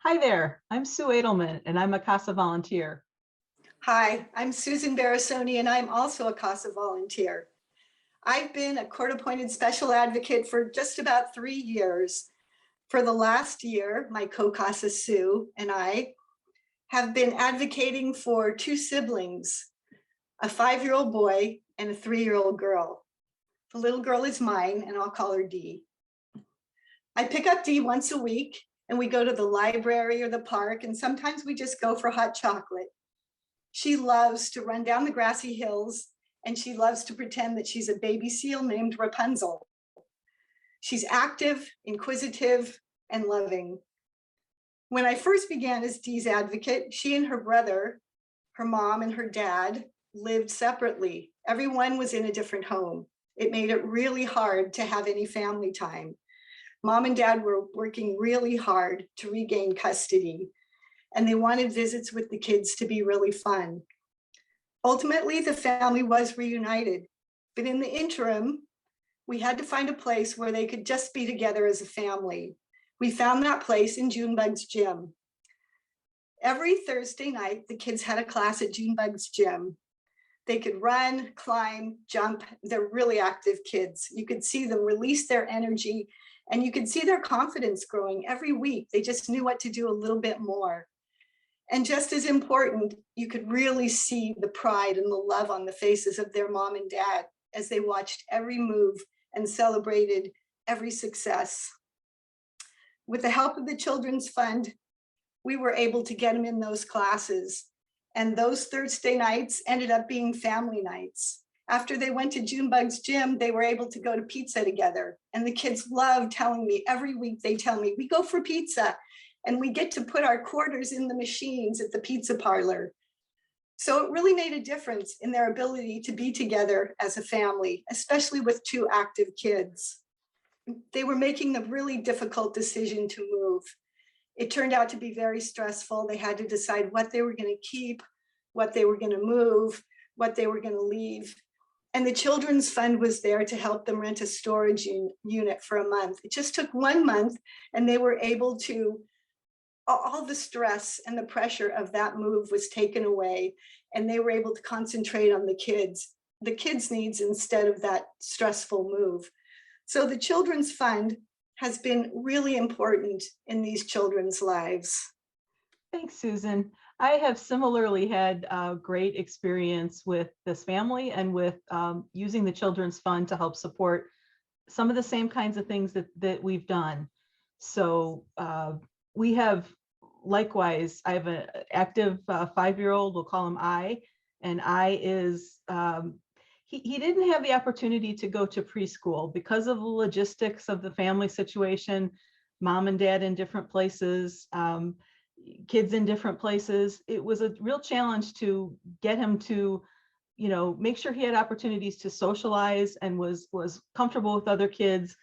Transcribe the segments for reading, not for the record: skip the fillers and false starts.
Hi there, I'm Sue Edelman and I'm a CASA volunteer. Hi, I'm Susan Barasoni, and I'm also a CASA volunteer. I've been a court-appointed special advocate for just about 3 years. For the last year, my co-CASA Sue and I have been advocating for two siblings, a 5-year-old boy and a 3-year-old girl. The little girl is mine, and I'll call her Dee. I pick up Dee once a week, and we go to the library or the park, and sometimes we just go for hot chocolate. She loves to run down the grassy hills, and she loves to pretend that she's a baby seal named Rapunzel. She's active, inquisitive, and loving. When I first began as Dee's advocate, she and her brother, her mom and her dad, lived separately. Everyone was in a different home. It made it really hard to have any family time. Mom and dad were working really hard to regain custody, and they wanted visits with the kids to be really fun. Ultimately, the family was reunited, but in the interim, we had to find a place where they could just be together as a family. We found that place in Junebug's gym. Every Thursday night, the kids had a class at Junebug's gym. They could run, climb, jump. They're really active kids. You could see them release their energy, and you could see their confidence growing every week. They just knew what to do a little bit more. And just as important, you could really see the pride and the love on the faces of their mom and dad as they watched every move and celebrated every success. With the help of the Children's Fund, we were able to get them in those classes. And those Thursday nights ended up being family nights. After they went to Junebug's gym, they were able to go to pizza together. And the kids love telling me, every week they tell me, we go for pizza. And we get to put our quarters in the machines at the pizza parlor. So it really made a difference in their ability to be together as a family, especially with two active kids. They were making the really difficult decision to move. It turned out to be very stressful. They had to decide what they were going to keep, what they were going to move, what they were going to leave. And the Children's Fund was there to help them rent a storage unit for a month. It just took 1 month, and they were able to, all the stress and the pressure of that move was taken away, and they were able to concentrate on the kids' needs instead of that stressful move. So the Children's Fund has been really important in these children's lives. Thanks, Susan. I have similarly had a great experience with this family and with using the Children's Fund to help support some of the same kinds of things that we've done. So we have, likewise, I have an active 5-year-old, we'll call him I, and I is, he didn't have the opportunity to go to preschool because of the logistics of the family situation, mom and dad in different places, kids in different places. It was a real challenge to get him to, make sure he had opportunities to socialize and was comfortable with other kids.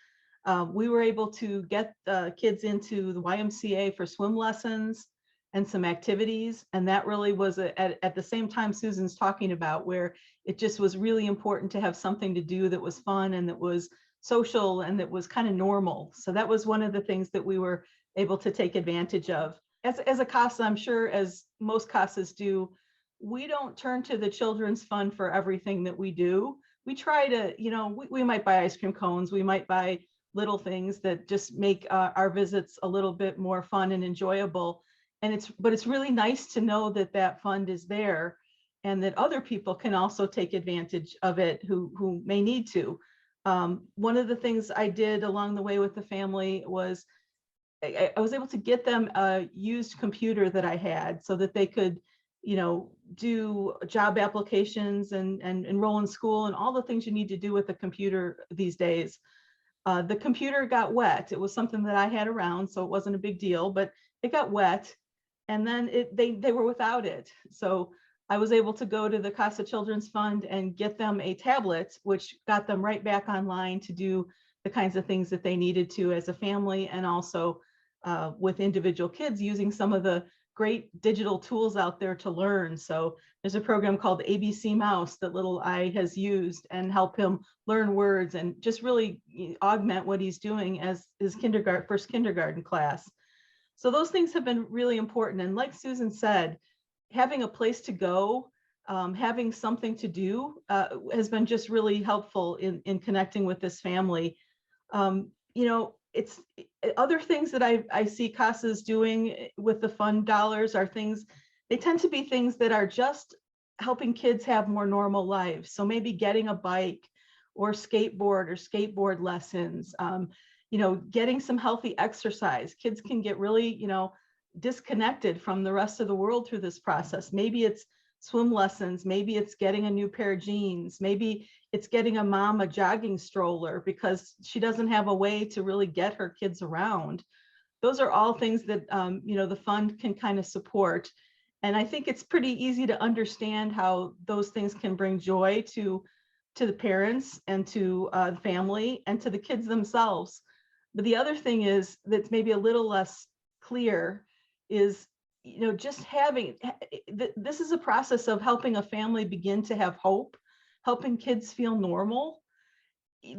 We were able to get kids into the YMCA for swim lessons and some activities. And that really was at the same time Susan's talking about, where it just was really important to have something to do that was fun and that was social and that was kind of normal. So that was one of the things that we were able to take advantage of. As a CASA, I'm sure as most CASAs do, we don't turn to the Children's Fund for everything that we do. We try to, we might buy ice cream cones, we might buy little things that just make our visits a little bit more fun and enjoyable. But it's really nice to know that that fund is there and that other people can also take advantage of it who may need to. One of the things I did along the way with the family was I was able to get them a used computer that I had so that they could, do job applications and enroll in school and all the things you need to do with a computer these days. The computer got wet. It was something that I had around, so it wasn't a big deal, but it got wet, and then they were without it. So I was able to go to the CASA Children's Fund and get them a tablet, which got them right back online to do the kinds of things that they needed to as a family, and also with individual kids using some of the great digital tools out there to learn. So there's a program called ABC Mouse that little I has used and help him learn words and just really augment what he's doing as his first kindergarten class. So those things have been really important. And like Susan said, having a place to go, having something to do has been just really helpful in connecting with this family. You know, it's other things that I see CASA's doing with the fund dollars are things, they tend to be things that are just helping kids have more normal lives. So maybe getting a bike or skateboard lessons, you know, getting some healthy exercise. Kids can get really, you know, disconnected from the rest of the world through this process. Maybe it's swim lessons, maybe it's getting a new pair of jeans, maybe it's getting a mom a jogging stroller because she doesn't have a way to really get her kids around. Those are all things that you know, the fund can kind of support. And I think it's pretty easy to understand how those things can bring joy to the parents and to the family and to the kids themselves. But the other thing is that's maybe a little less clear is, you know, just having, this is a process of helping a family begin to have hope, helping kids feel normal.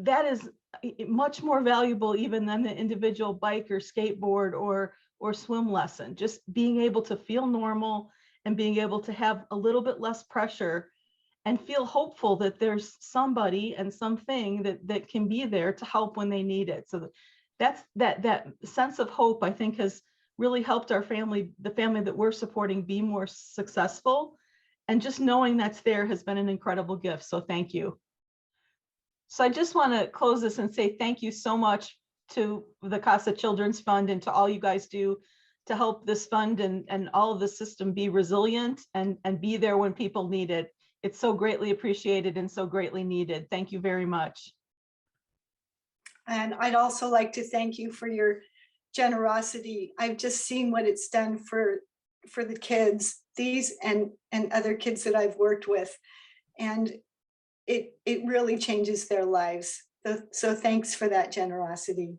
That is much more valuable even than the individual bike or skateboard or swim lesson. Just being able to feel normal and being able to have a little bit less pressure and feel hopeful that there's somebody and something that can be there to help when they need it. So that sense of hope, I think, has really helped our family, the family that we're supporting, be more successful. And just knowing that's there has been an incredible gift. So thank you. So I just want to close this and say thank you so much to the CASA Children's Fund and to all you guys do to help this fund and all of the system be resilient and be there when people need it. It's so greatly appreciated and so greatly needed. Thank you very much. And I'd also like to thank you for your generosity. I've just seen what it's done for the kids, these and other kids that I've worked with. And it really changes their lives. So thanks for that generosity.